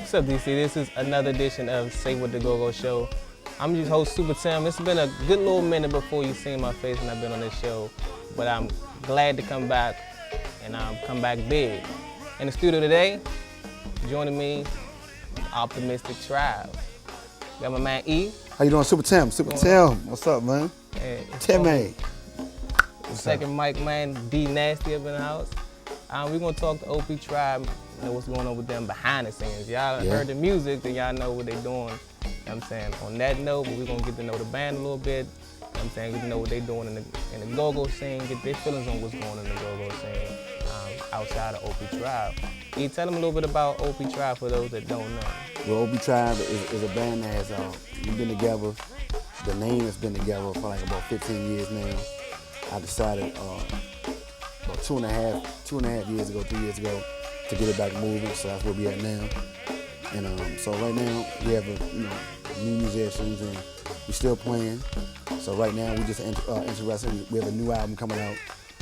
What's up, DC? This is another edition of Say What the Go-Go Show. I'm your host, Super Tim. It's been a good little minute before you've seen my face when I've been on this show, but I'm glad to come back, and come back big. In the studio today, joining me, Optimistic Tribe. Got my man E. How you doing, Super Tim? Super Tim, what's up, man? Timmy. Second mic man, D Nasty up in the house. We're gonna talk to OP Tribe, know what's going on with them behind the scenes. Y'all heard the music, then y'all know what they doing. You know what I'm saying? On that note, we're gonna get to know the band a little bit. You know what I'm saying? Get to know what they doing in the go-go scene, get their feelings on what's going on in the go-go scene outside of OP Tribe. Can you tell them a little bit about OP Tribe for those that don't know? Well, OP Tribe is a band that has we've been together. The name has been together for like about 15 years now. I decided about two and a half years ago, 3 years ago, to get it back moving. So that's where we at now. And so right now we have new musicians and we're still playing. So right now we just interested. We have a new album coming out,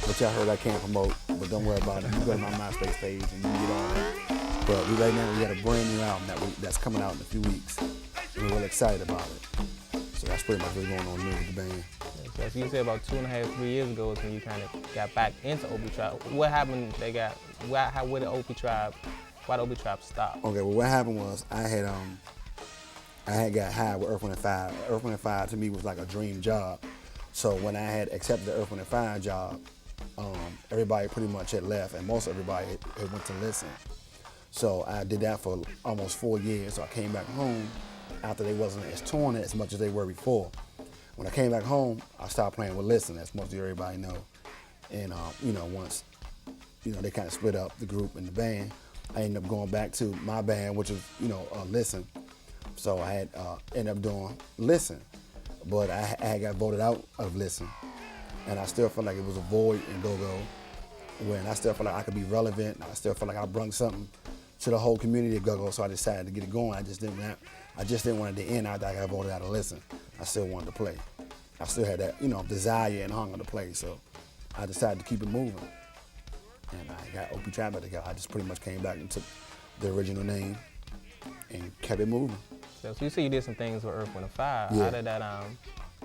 which I heard I can't promote, but don't worry about it. You go to my MySpace page and you can get on it. But right now we got a brand new album that's coming out in a few weeks, and we're really excited about it. So that's pretty much what's going on new with the band. So you said about 2.5, 3 years ago is when you kind of got back into OP Tribe. What happened? Where did OP Tribe? Why did OP Tribe stop? Okay, well, what happened was I had got hired with Earth, Wind & Fire. Earth, Wind & Fire to me was like a dream job. So when I had accepted the Earth, Wind & Fire job, everybody pretty much had left, and most everybody had went to listen. So I did that for almost 4 years. So I came back home after they wasn't as touring as much as they were before. When I came back home, I started playing with Listen, as most of everybody know. And once they kind of split up the group and the band, I ended up going back to my band, which was Listen. So I had ended up doing Listen, but I had got voted out of Listen, and I still felt like it was a void in go-go. When I still felt like I could be relevant, and I still felt like I brought something to the whole community of go-go. So I decided to get it going. I just didn't want it to end after I got voted out of Listen. I still wanted to play. I still had that, desire and hunger to play. So I decided to keep it moving. And I got OP Tribe back together. I just pretty much came back and took the original name and kept it moving. So you see you did some things with Earth, Wind & Fire. Yeah. How did that,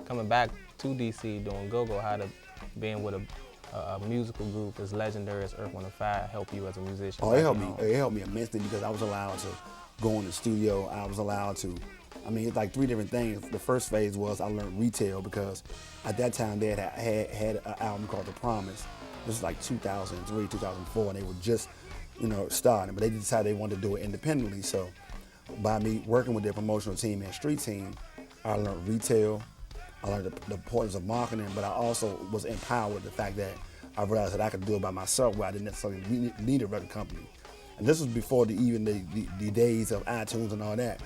coming back to DC doing go-go, how did being with a musical group as legendary as Earth, Wind & Fire help you as a musician? Oh, it helped me. It helped me immensely because I was allowed to go in the studio. I was allowed to, it's like 3 different things. The first phase was I learned retail because at that time they had an album called The Promise. This was like 2003, 2004, and they were just, starting. But they decided they wanted to do it independently. So by me working with their promotional team and street team, I learned retail. I learned the importance of marketing, but I also was empowered with the fact that I realized that I could do it by myself where I didn't necessarily need a record company. And this was before even the days of iTunes and all that.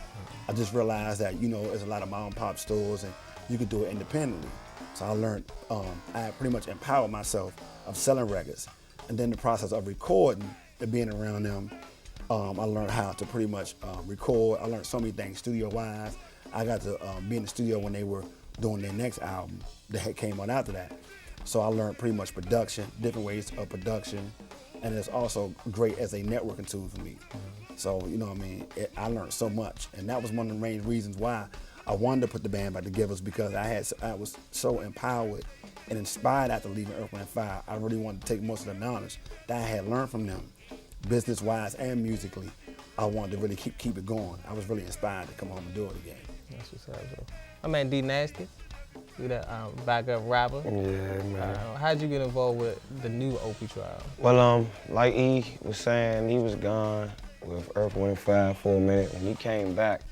I just realized that, there's a lot of mom and pop stores and you could do it independently. So I learned, I pretty much empowered myself of selling records. And then the process of recording and being around them, I learned how to pretty much record. I learned so many things studio-wise. I got to be in the studio when they were doing their next album that came out after that. So I learned pretty much production, different ways of production, and it's also great as a networking tool for me. So, I learned so much, and that was one of the main reasons why I wanted to put the band back together was because I was so empowered and inspired after leaving Earth, Wind & Fire. I really wanted to take most of the knowledge that I had learned from them, business-wise and musically. I wanted to really keep it going. I was really inspired to come home and do it again. That's what's up, bro. My man D Nasty, you the backup rapper. Yeah, man. How'd you get involved with the new OP Tribe? Well, like E was saying, he was gone with Earth, Wind & Fire for a minute. When he came back,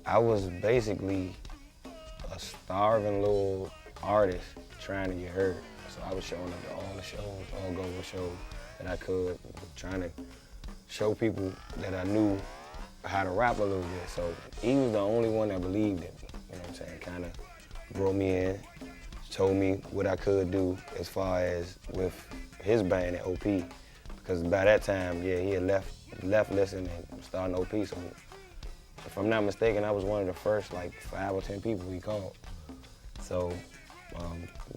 I was basically a starving little artist trying to get heard. So I was showing up to all the shows, all go-go shows that I could, trying to show people that I knew how to rap a little bit. So he was the only one that believed in me, you know what I'm saying? Kind of brought me in, told me what I could do as far as with his band at OP. Because by that time, yeah, he had left Listen and started OP. So if I'm not mistaken, I was one of the first like 5 or 10 people he called. So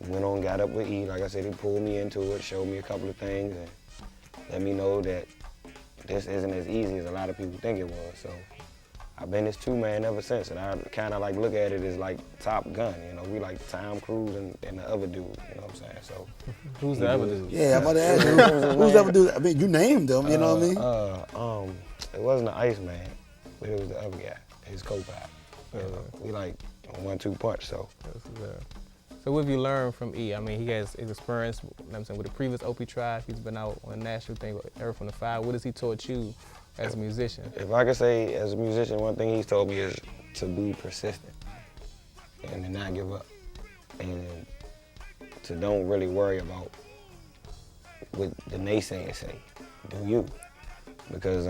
went on, got up with E. Like I said, he pulled me into it, showed me a couple of things, and let me know that this isn't as easy as a lot of people think it was. So I've been this two-man ever since, and I kind of like look at it as like Top Gun. You know, we like Tom Cruise and the other dude. You know what I'm saying? So Who's the other dude? Yeah, I'm about to ask you, who's the other dude? I mean, you named them, you know what I mean? It wasn't the Iceman, but it was the other guy, his co-pilot. We like 1-2 punch, so. So what have you learned from E? I mean, he has his experience, you know what I'm saying, with the previous OP Tribe. He's been out on a national thing with Earth from the Fire. What has he taught you as a musician? If I could say, as a musician, one thing he's told me is to be persistent and to not give up, and to don't really worry about what the naysayers say. Do you? Because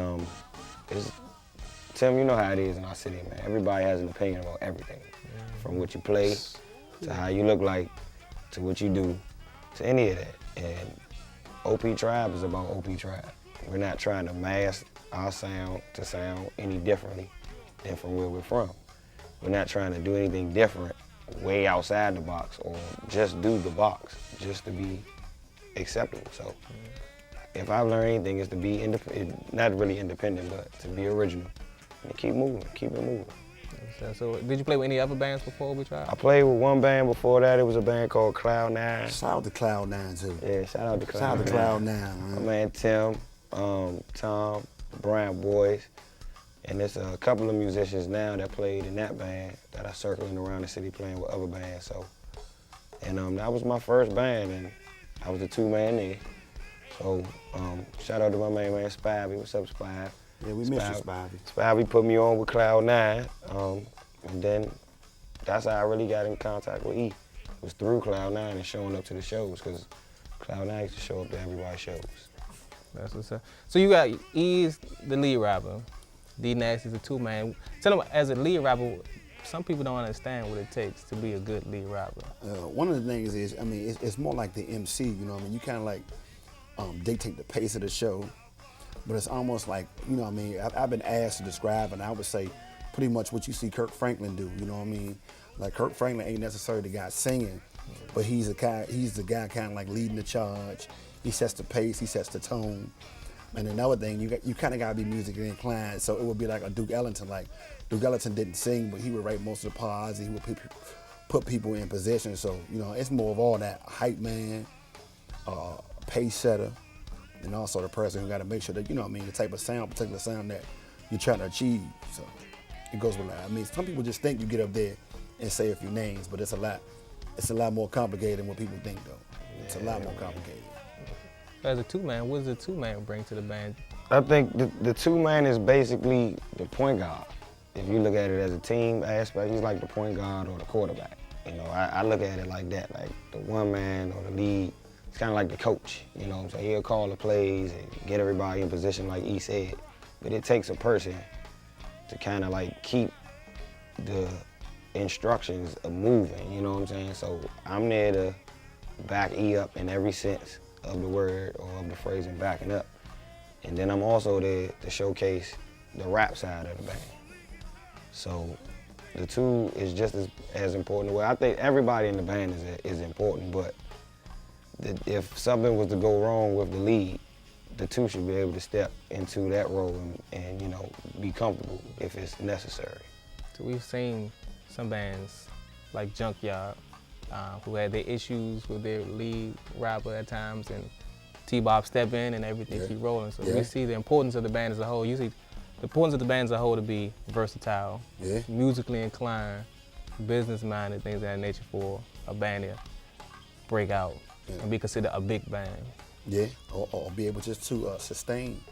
Tim, you know how it is in our city, man. Everybody has an opinion about everything, from what you play, to how you look like, to what you do, to any of that. And OP Tribe is about OP Tribe. We're not trying to mask our sound to sound any differently than from where we're from. We're not trying to do anything different way outside the box or just do the box just to be acceptable. So if I've learned anything, it's to be not really independent, but to be original and keep moving, keep it moving. So did you play with any other bands before OP Tribe? I played with one band before that. It was a band called Cloud9. Shout out to Cloud9 too. Yeah, shout out to Cloud9. Shout out to Cloud9, man. My man Tim, Tom, Brown Boys, and there's a couple of musicians now that played in that band that are circling around the city playing with other bands. So, and that was my first band, and I was the two-man there. So, shout out to my main man Spivey. What's up, Spive? Yeah, we miss you, Spivey. Spivey put me on with Cloud9, and then that's how I really got in contact with E. Was through Cloud9 and showing up to the shows, because Cloud9 used to show up to everybody's shows. That's what's up. So you got E's the lead rapper, D Nasty's the two-man. Tell them, as a lead rapper, some people don't understand what it takes to be a good lead rapper. One of the things is, I mean, it's more like the MC, you know what I mean? You kind of like dictate the pace of the show, but it's almost like, you know what I mean? I've been asked to describe, and I would say pretty much what you see Kirk Franklin do, you know what I mean? Like Kirk Franklin ain't necessarily the guy singing, but he's the guy kind of like leading the charge. He sets the pace, he sets the tone. And another thing, you kind of got to be musically inclined. So it would be like a Duke Ellington. Like Duke Ellington didn't sing, but he would write most of the parts. He would put people in position. So, you know, it's more of all that hype man, pace setter, and also the person who got to make sure that, you know what I mean, the type of sound, particular sound that you're trying to achieve. So it goes with that. I mean, some people just think you get up there and say a few names, but it's a lot more complicated than what people think, though. It's a lot more complicated. As a two-man, what does a two-man bring to the band? I think the two-man is basically the point guard. If you look at it as a team aspect, he's like the point guard or the quarterback. You know, I look at it like that, like the one man or the lead. It's kind of like the coach, you know. So he'll call the plays and get everybody in position like he said. But it takes a person to kind of like keep the instructions moving, you know what I'm saying? So I'm there to back E up in every sense of the word or of the phrase and backing up. And then I'm also there to showcase the rap side of the band. So the two is just as important. Well, I think everybody in the band is important, but if something was to go wrong with the lead, the two should be able to step into that role and you know, be comfortable if it's necessary. So we've seen some bands like Junkyard, who had their issues with their lead rapper at times, and T-Bob step in and everything keep rolling. So we see the importance of the band as a whole. Usually the importance of the band as a whole to be versatile, musically inclined, business-minded, things of that nature for a band to break out and be considered a big band. Yeah, or be able just to sustain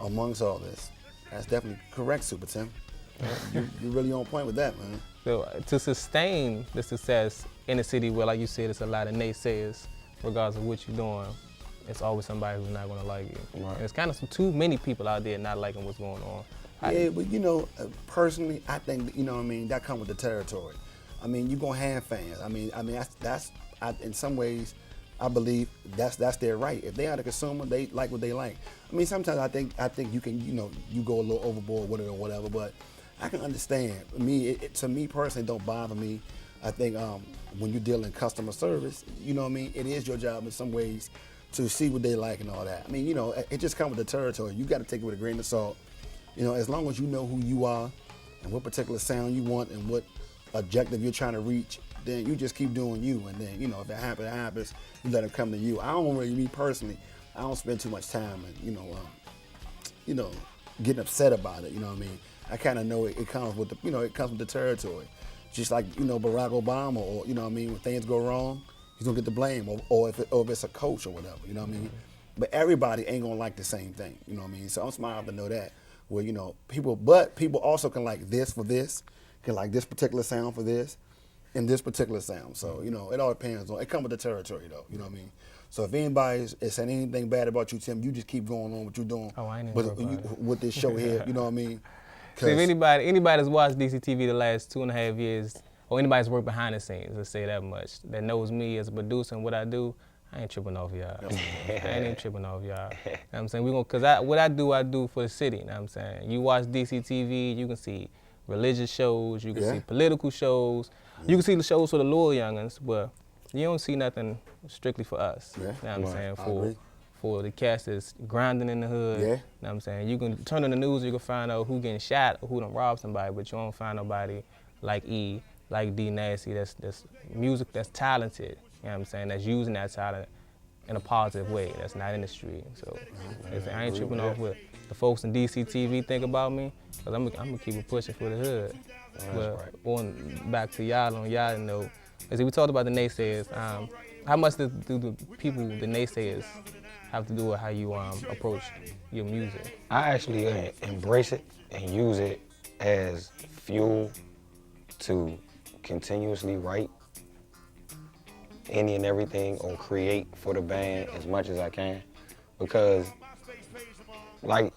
amongst all this. That's definitely correct, Super Tim. You're really on point with that, man. So to sustain the success in a city where, like you said, it's a lot of naysayers, regardless of what you're doing, it's always somebody who's not gonna like you. Right. And it's kind of too many people out there not liking what's going on. Yeah, but you know, personally, I think, you know what I mean, that comes with the territory. I mean, you're gonna have fans. I mean, that's in some ways, I believe that's their right. If they are the consumer, they like what they like. I mean, sometimes I think you can, you know, you go a little overboard with it or whatever, but I can understand. To me personally, it don't bother me. I think when you deal in customer service, you know what I mean, it is your job in some ways to see what they like and all that. I mean, you know, it just comes with the territory. You got to take it with a grain of salt. You know, as long as you know who you are and what particular sound you want and what objective you're trying to reach, then you just keep doing you. And then, you know, if it happens, it happens. You let it come to you. I don't really, me personally, I don't spend too much time and, you know, getting upset about it. You know what I mean? I kind of know it comes with the, you know, it comes with the territory. Just like, you know, Barack Obama, or, you know what I mean, when things go wrong, he's gonna get the blame, or if it's a coach or whatever, you know what I mean? But everybody ain't gonna like the same thing, you know what I mean? So I'm smart enough to know that, where, you know, people also can like this for this, can like this particular sound for this, and this particular sound. So, you know, it all depends on, it comes with the territory though, you know what I mean? So if anybody is saying anything bad about you, Tim, you just keep going on what you're doing with this show here, you know what I mean? See, if anybody that's watched DCTV the last 2.5 years, or anybody's worked behind the scenes, let's say that much, that knows me as a producer and what I do, I ain't tripping off y'all. I ain't even tripping off y'all. You know what I'm saying? Cause what I do for the city, you know what I'm saying? You watch DCTV, you can see religious shows, you can see political shows, you can see the shows for the loyal youngins, but you don't see nothing strictly for us. You know what I'm saying? For the cast that's grinding in the hood. You know what I'm saying? You can turn on the news, you can find out who getting shot or who done robbed somebody, but you won't find nobody like E, like D Nasty, that's music that's talented, you know what I'm saying, that's using that talent in a positive way, that's not in the street. So I ain't tripping off what the folks in DCTV think about me, because I'm gonna keep it pushing for the hood. But going back to y'all on y'all note, as we talked about the naysayers, how much do the people, the naysayers, have to do with how you approach your music? I actually embrace it and use it as fuel to continuously write any and everything or create for the band as much as I can, because like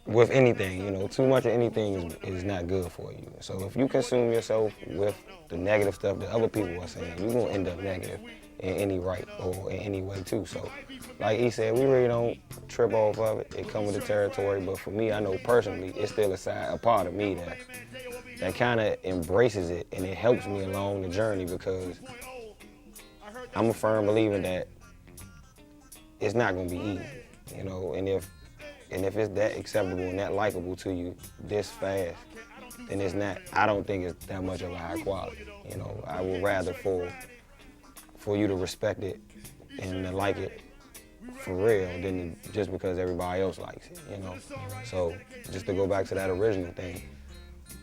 with anything, you know, too much of anything is not good for you. So if you consume yourself with the negative stuff that other people are saying, you're gonna end up negative in any right or in any way too. So like he said, we really don't trip off of it. It comes with the territory, but for me, I know personally, it's still a part of me that kind of embraces it, and it helps me along the journey, because I'm a firm believer that it's not gonna be easy, you know, and if it's that acceptable and that likable to you this fast, then it's not, I don't think it's that much of a high quality, you know. I would rather for you to respect it and to like it for real than just because everybody else likes it, you know. So just to go back to that original thing,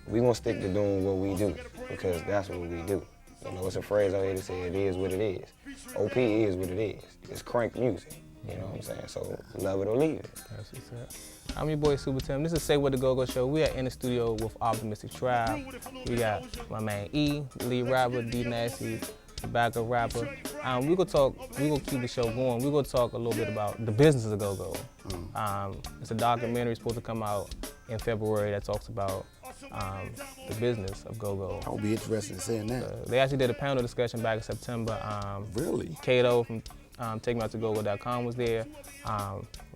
we gonna stick to doing what we do, because that's what we do. You know, it's a phrase out here that says it is what it is. OP is what it is. It's crank music, you know what I'm saying? So love it or leave it. That's what's up. I'm your boy Super Tim. This is Say What the Go-Go Show. We are in the studio with Optimistic Tribe. We got my man E, lead rapper, D Nasty, the backup rapper. We're gonna keep the show going. We're gonna talk a little bit about the business of the go-go. It's a documentary supposed to come out in February that talks about the business of go-go. I'll be interested in seeing that. They actually did a panel discussion back in September. Really? Kato from TakeMeOutToGoGo.com was there.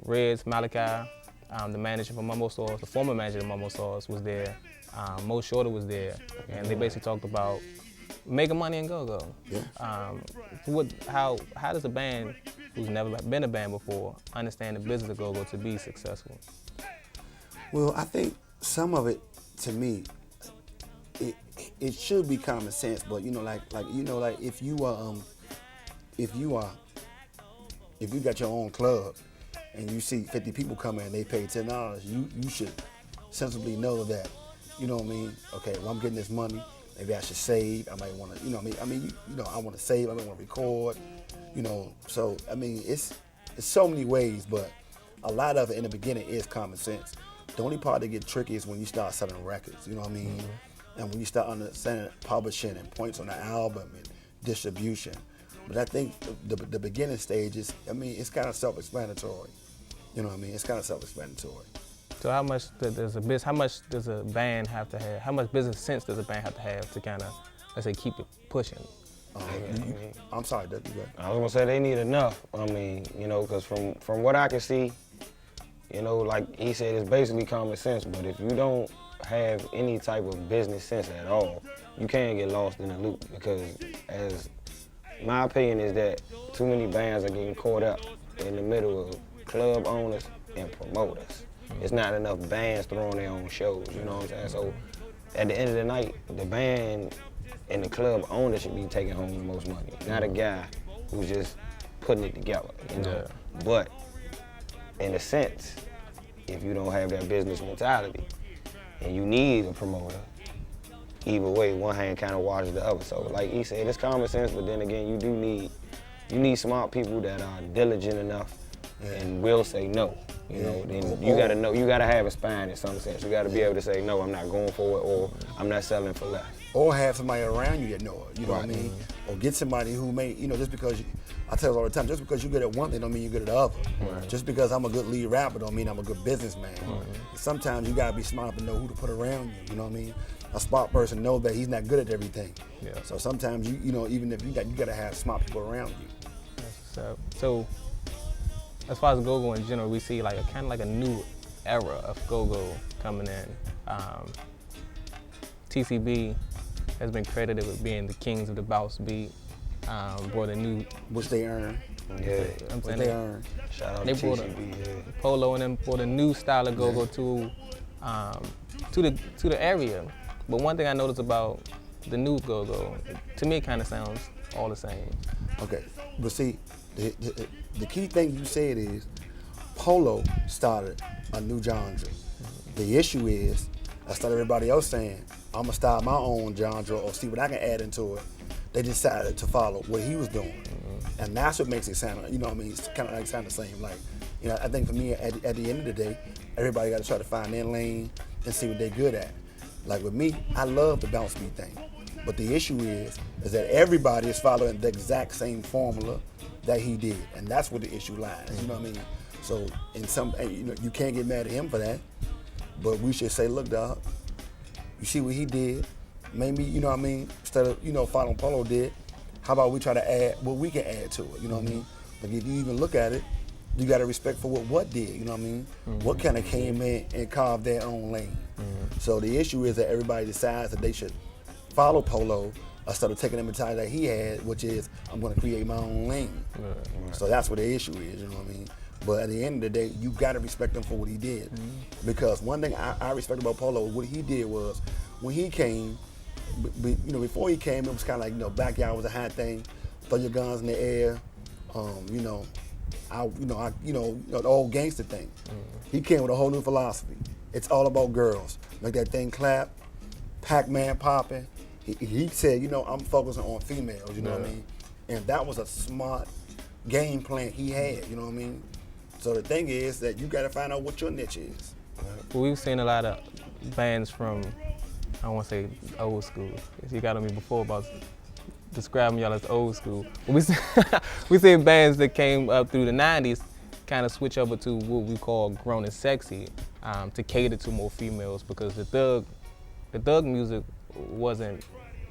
Reds, Malachi, the manager from Mumbo Sauce, the former manager of Mumbo Sauce was there. Mo Shorter was there. And they basically talked about making money in go-go. How does a band who's never been a band before understand the business of go-go to be successful? Well, I think some of it, to me, it should be common sense. But you know, like if you got your own club and you see 50 people come in and they pay $10, you should sensibly know that, you know what I mean? Okay, well, I'm getting this money. Maybe I should save. I might want to, you know what I mean? I want to save. I might want to record. You know, so I mean, it's so many ways, but a lot of it in the beginning is common sense. The only part that gets tricky is when you start selling records. You know what I mean? And when you start understanding publishing and points on the album and distribution. But I think the beginning stage is, I mean, it's kind of self-explanatory. You know what I mean? It's kind of self-explanatory. So how much does a band have to have? How much business sense does a band have to kind of, let's say, keep it pushing? I'm sorry, Doug. I was gonna say they need enough. I mean, you know, because from what I can see, you know, like he said, it's basically common sense. But if you don't have any type of business sense at all, you can't get lost in the loop. Because as my opinion is that too many bands are getting caught up in the middle of club owners and promoters. It's not enough bands throwing their own shows, you know what I'm saying? So at the end of the night, the band and the club owner should be taking home the most money, not a guy who's just putting it together, you know? Yeah. But in a sense, if you don't have that business mentality and you need a promoter, either way, one hand kind of washes the other. So like he said, it's common sense, but then again, you need smart people that are diligent enough and will say no. You know, then you gotta have a spine in some sense. You gotta be able to say, no, I'm not going for it, or I'm not selling for less. Or have somebody around you that know it, you know what I mean? Or get somebody who may, you know, just because, I tell us all the time, just because you're good at one thing don't mean you're good at the other. Right. Just because I'm a good lead rapper don't mean I'm a good businessman. Sometimes you gotta be smart enough to know who to put around you, you know what I mean? A smart person knows that he's not good at everything. Yeah. So sometimes you know, even if you gotta have smart people around you. So as far as go-go in general, we see like a kind of like a new era of go-go coming in. TCB has been credited with being the kings of the bounce beat. Brought a new, Which they earn. Yeah. I'm Which saying they earn. Shout out they to brought TCB, Polo and them brought a new style of go-go to the area. But one thing I noticed about the new go-go, to me it kind of sounds all the same. Okay, but see, the key thing you said is Polo started a new genre. The issue is, instead of everybody else saying, I'm gonna start my own genre or see what I can add into it, they decided to follow what he was doing. And that's what makes it sound, you know what I mean, it's kind of like sound the same. Like, you know, I think for me, at the end of the day, everybody gotta try to find their lane and see what they're good at. Like with me, I love the bounce beat thing. But the issue is that everybody is following the exact same formula that he did. And that's where the issue lies, you know what I mean? So in some, you know, you can't get mad at him for that, but we should say, look, dog, you see what he did? Maybe, you know what I mean, instead of, you know, following Polo did, how about we try to add what we can add to it, you know what I mean? Like if you even look at it, you got to respect for what did, you know what I mean? What kind of came in and carved their own lane. So the issue is that everybody decides that they should follow Polo instead of taking the mentality that he had, which is, I'm gonna create my own lane. Right. So that's what the issue is, you know what I mean? But at the end of the day, you gotta respect him for what he did. Because one thing I respect about Polo, what he did was, when he came, you know, before he came, it was kind of like, you know, backyard was a hot thing, throw your guns in the air, you know, the old gangster thing. He came with a whole new philosophy. It's all about girls. Make that thing clap, Pac-Man popping. He said, you know, I'm focusing on females, you know what I mean? And that was a smart game plan he had, you know what I mean? So the thing is that you gotta find out what your niche is. Well, we've seen a lot of bands from, I don't want to say old school. You got on me before about describing y'all as old school. But we seen bands that came up through the 90s kind of switch over to what we call grown and sexy to cater to more females because the thug music wasn't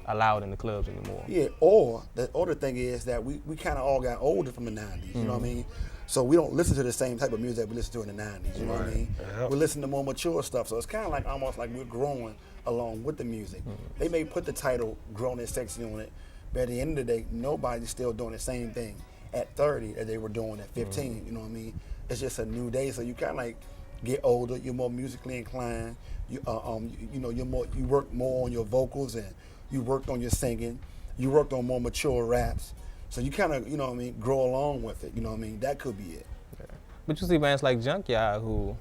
allowed in the clubs anymore. Yeah, or the other thing is that we kind of all got older from the 90s, you know what I mean? So we don't listen to the same type of music we listened to in the 90s, you know what I mean? We listen to more mature stuff, so it's kind of like almost like we're growing along with the music. They may put the title grown and sexy on it, but at the end of the day, nobody's still doing the same thing at 30 that they were doing at 15, you know what I mean? It's just a new day, so you kind of like get older, you're more musically inclined, you know, you work more on your vocals and you worked on your singing, you worked on more mature raps. So you kind of, you know what I mean, grow along with it, you know what I mean? That could be it. Yeah. But you see bands like Junkyard who,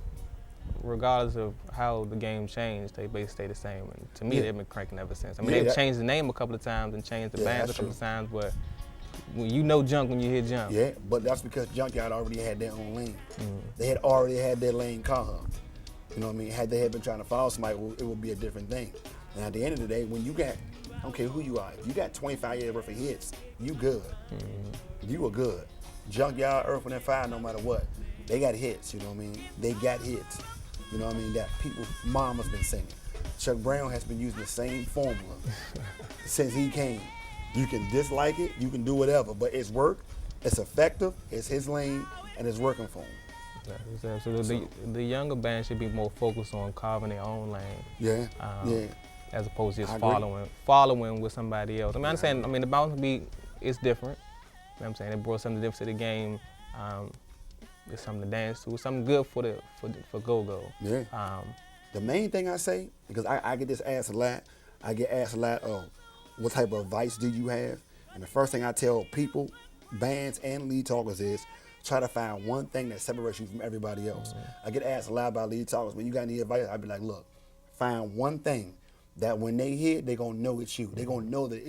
regardless of how the game changed, they basically stay the same. And to me, they've been cranking ever since. I mean, they've changed the name a couple of times and changed the bands a couple of times, but when you know Junk when you hear Junk. Yeah, but that's because Junkyard already had their own lane. They had already had their lane carved. You know what I mean? Had they had been trying to follow somebody, it would be a different thing. And at the end of the day, when you got, I don't care who you are, if you got 25 years worth of hits, you good. You were good. Junkyard, Earth, Wind & Fire, no matter what, they got hits, you know what I mean? They got hits, you know what I mean, that people's mama's been singing. Chuck Brown has been using the same formula since he came. You can dislike it, you can do whatever, but it's work, it's effective, it's his lane, and it's working for him. So the younger band should be more focused on carving their own lane. As opposed to just following with somebody else. I mean, I understand, I mean, the bounce beat is different. You know what I'm saying? It brought something different to the game. It's something to dance to. It's something good for go-go. Yeah. The main thing I say, because I get this asked a lot, I get asked a lot, what type of advice do you have? And the first thing I tell people, bands and lead talkers is, try to find one thing that separates you from everybody else. I get asked a lot about lead talkers, when you got any advice, I'd be like, look, find one thing that when they hear it, they're gonna know it's you. They're gonna know that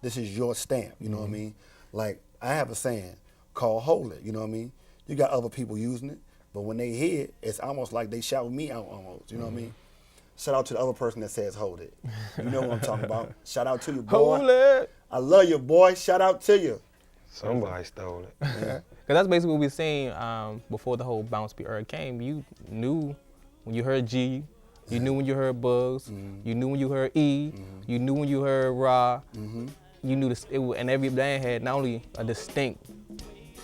this is your stamp, you know what I mean? Like, I have a saying called hold it, you know what I mean? You got other people using it, but when they hear it, it's almost like they shout me out almost, you know what I mean? Shout out to the other person that says hold it. You know what I'm talking about. Shout out to you, boy. Hold it. I love you, boy. Shout out to you. Somebody stole it. Because that's basically what we seen before the whole bounce beat era came. You knew when you heard G, you knew when you heard Bugs, you knew when you heard E, you knew when you heard Ra. You knew this, and every band had not only a distinct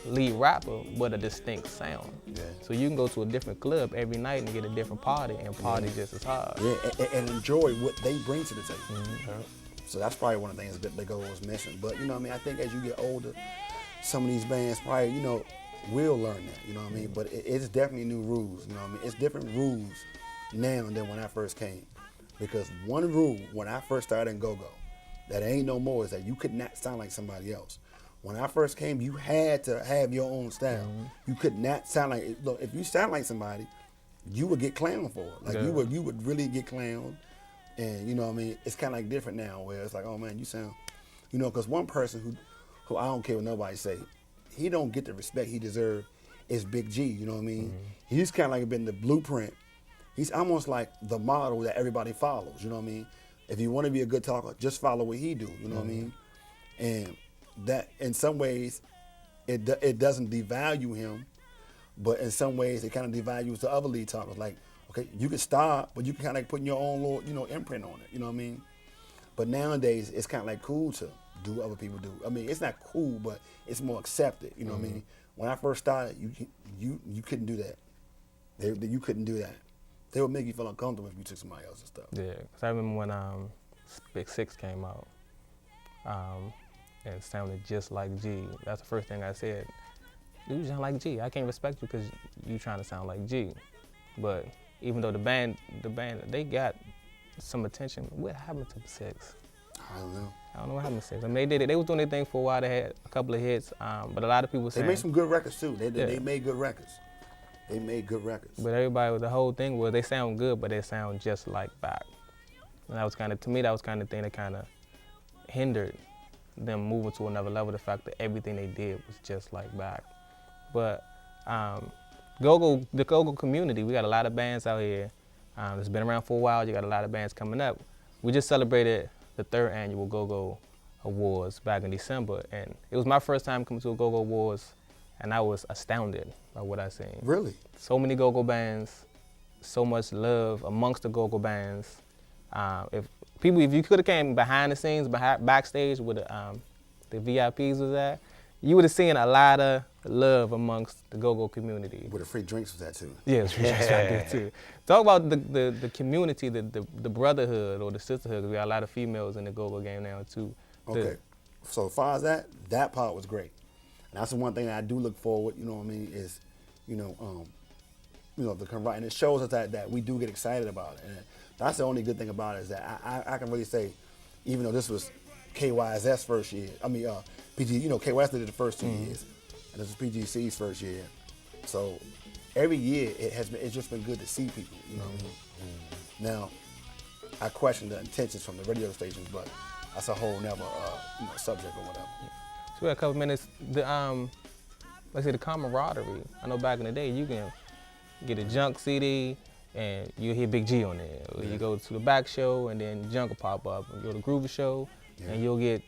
lead rapper, but a distinct sound. Yeah. So you can go to a different club every night and get a different party and party just as hard. Yeah, and enjoy what they bring to the table. So that's probably one of the things that they go was mentioned. But you know what I mean, I think as you get older, some of these bands probably, you know, will learn that, you know what I mean? But it's definitely new rules, you know what I mean? It's different rules now than when I first came. Because one rule when I first started in go-go, that ain't no more, is that you could not sound like somebody else. When I first came, you had to have your own style. You could not sound like, look, if you sound like somebody, you would get clowned for it. Like you would really get clowned. And you know what I mean? It's kind of like different now where it's like, oh man, you sound, you know, because one person who I don't care what nobody say, he don't get the respect he deserves is Big G, you know what I mean? He's kind of like been the blueprint. He's almost like the model that everybody follows, you know what I mean? If you want to be a good talker, just follow what he do, you know what I mean? And that, in some ways, it doesn't devalue him, but in some ways, it kind of devalues the other lead talkers. Like, okay, you can start, but you can kind of like put your own little, you know, imprint on it, you know what I mean? But nowadays, it's kind of like cool to do what other people do. I mean, it's not cool, but it's more accepted, you know what I mean? When I first started, you couldn't do that. You couldn't do that. They would make you feel uncomfortable if you took somebody else's stuff. Yeah, because I remember when Big Six came out and it sounded just like G. That's the first thing I said. You sound like G. I can't respect you because you trying to sound like G. But even though the band, they got some attention. What happened to Six? I don't know. I don't know what happened to Six. I mean, they did it. They was doing their thing for a while. They had a couple of hits, but a lot of people saying they made some good records too. They made good records. They made good records. But everybody, the whole thing was they sound good, but they sound just like back. And that was kind of, to me, that was kind of thing that kind of hindered them moving to another level. The fact that everything they did was just like back. But the go-go community, we got a lot of bands out here. It's been around for a while. You got a lot of bands coming up. We just celebrated the 3rd annual Go-Go Awards back in December, and it was my first time coming to a Go-Go Awards, and I was astounded by what I seen. Really? So many go-go bands, so much love amongst the go-go bands. If you could have came behind the scenes, backstage where the VIPs was at, you would have seen a lot of love amongst the go-go community. Where the free drinks was at too. Yes, free drinks right there too. Talk about the community, the brotherhood or the sisterhood, because we got a lot of females in the go-go game now too. Okay, so as far as that part was great. And that's the one thing that I do look forward, you know what I mean, is, the camaraderie. And it shows us that we do get excited about it. And that's the only good thing about it, is that I can really say, even though this was KYS's first year, PG, KYS did it the first 2 years, and this is PGC's first year. So every year it's just been good to see people, you know what I mean? Now, I question the intentions from the radio stations, but that's a whole nother subject or whatever. So we got a couple minutes. Like I said, the camaraderie. I know back in the day, you can get a Junk CD and you hear Big G on there. Or you go to the back show and then Junk will pop up. And you go to Groover show and you'll get,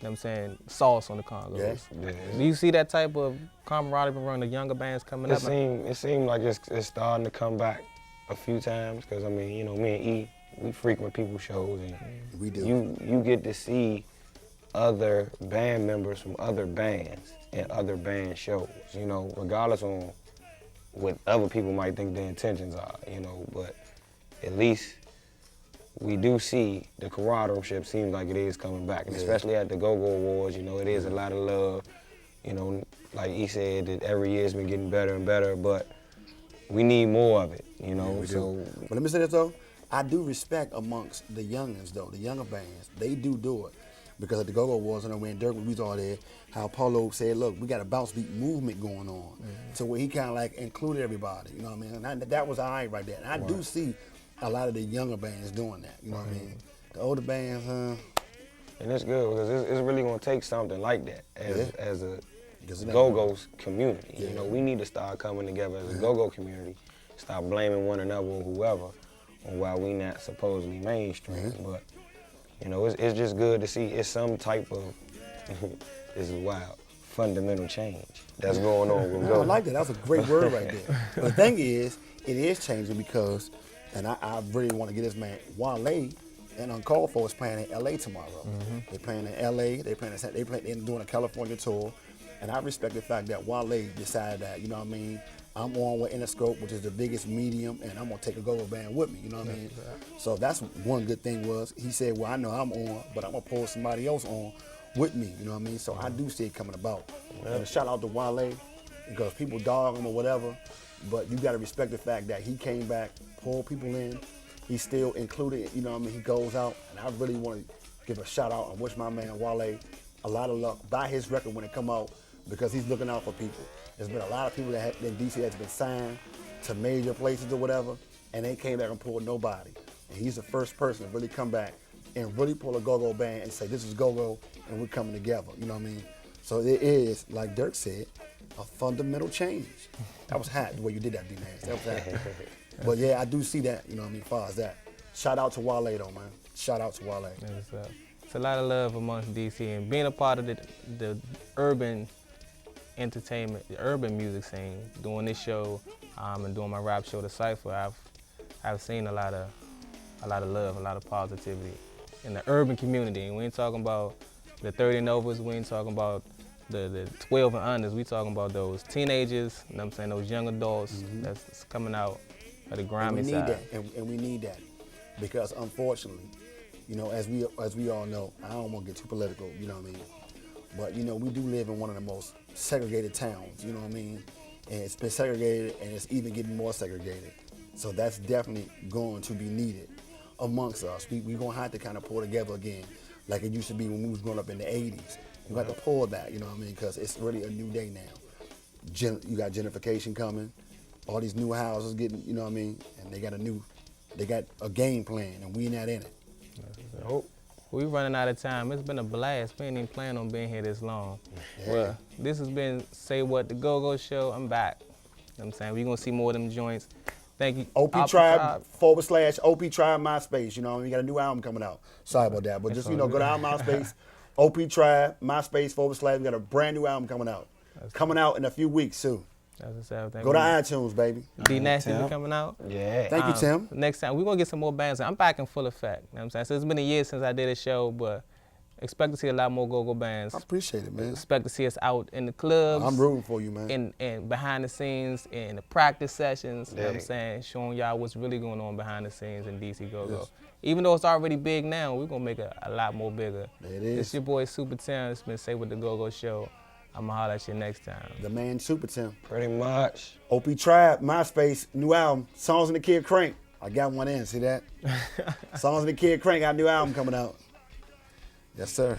Sauce on the congos. Yeah. Do you see that type of camaraderie around the younger bands coming up? It seemed like it's starting to come back a few times, because me and E, we frequent people's shows, and we do. You get to see other band members from other bands and other band shows, regardless on what other people might think their intentions are, but at least we do see the camaraderie seems like it is coming back, and especially at the Go-Go Awards, it is a lot of love, You know, like he said, that every year it's been getting better and better, but we need more of it, you know. Yeah, we so do. But let me say this though, I do respect amongst the youngins though, the younger bands. They do it. Because at the Go-Go Wars, and when Dirk was all there, how Polo said, look, we got a bounce beat movement going on. So where he kind of like included everybody, you know what I mean? And that was all right there. And I do see a lot of the younger bands doing that, you know what I mean? The older bands, and it's good because it's really gonna take something like that as a Because it ain't Go-Go community. Yeah. You know, we need to start coming together as a Go-Go community, stop blaming one another or whoever on why we not supposedly mainstream. But you know, it's just good to see it's some type of this is wild fundamental change that's going on with I Go-Go. like that. That's a great word right there. But the thing is, it is changing because, and I really want to get this man, Wale and Uncalled For is playing in LA tomorrow. They're playing in LA, they're doing a California tour. And I respect the fact that Wale decided that, you know what I mean, I'm on with Interscope, which is the biggest medium, and I'm gonna take a Go-Go band with me, you know what I mean? So that's one good thing was, he said, well, I know I'm on, but I'm gonna pull somebody else on with me, you know what I mean? So I do see it coming about. And a shout out to Wale, because people dog him or whatever, but you gotta respect the fact that he came back, pulled people in, he still included, you know what I mean? He goes out, and I really wanna give a shout out and wish my man Wale a lot of luck. Buy his record when it come out, because he's looking out for people. There's been a lot of people that in DC that's been signed to major places or whatever, and they came back and pulled nobody. And he's the first person to really come back and really pull a Go-Go band and say, this is Go-Go, and we're coming together, you know what I mean? So it is, like Dirk said, a fundamental change. That was hot, the way you did that, D-Man. That was hot. But yeah, I do see that, you know what I mean, as far as that. Shout out to Wale though, man. Shout out to Wale. It's a lot of love amongst DC, and being a part of the urban entertainment, the urban music scene, doing this show and doing my rap show, The Cypher, I've seen a lot of love, a lot of positivity in the urban community. And we ain't talking about the 30 and overs, we ain't talking about the 12 and unders, we talking about those teenagers, you know what I'm saying, those young adults that's coming out of the grimy side. And we need that, because unfortunately, you know, as we all know, I don't want to get too political, you know what I mean? But, you know, we do live in one of the most segregated towns, you know what I mean? And it's been segregated, and it's even getting more segregated. So that's definitely going to be needed amongst us. We're going to have to kind of pull together again, like it used to be when we was growing up in the 80s. You got to pull that, you know what I mean? Because it's really a new day now. You got gentrification coming, all these new houses getting, you know what I mean? And they got a game plan, and we not in it. Nope. We running out of time. It's been a blast. We ain't even planning on being here this long. Yeah. Well, this has been Say What, the Go-Go Show. I'm back. You know what I'm saying? We're going to see more of them joints. Thank you. OP Tribe / OP Tribe MySpace, you know, we got a new album coming out. Sorry about that, but just, you know, go to our MySpace, OP Tribe, MySpace / we got a brand new album coming out. Coming out in a few weeks, too. Go to iTunes, baby. D Nasty be coming out. Yeah. Thank you, Tim. Next time, we're going to get some more bands. I'm back in full effect. You know what I'm saying? So it's been a year since I did a show, but expect to see a lot more Go-Go bands. I appreciate it, man. Expect to see us out in the clubs. I'm rooting for you, man. And behind the scenes, in the practice sessions, you know what I'm saying? Showing y'all what's really going on behind the scenes in DC Go-Go. Yes. Even though it's already big now, we're going to make it a lot more bigger. It is. It's your boy Super Tim. It's been Say What, the Go-Go Show. I'm going to holler at you next time. The man Super Tim. Pretty much. OP Tribe, MySpace, new album, Songs in the Kid Crank. I got one in, see that? Songs in the Kid Crank, got a new album coming out. Yes, sir.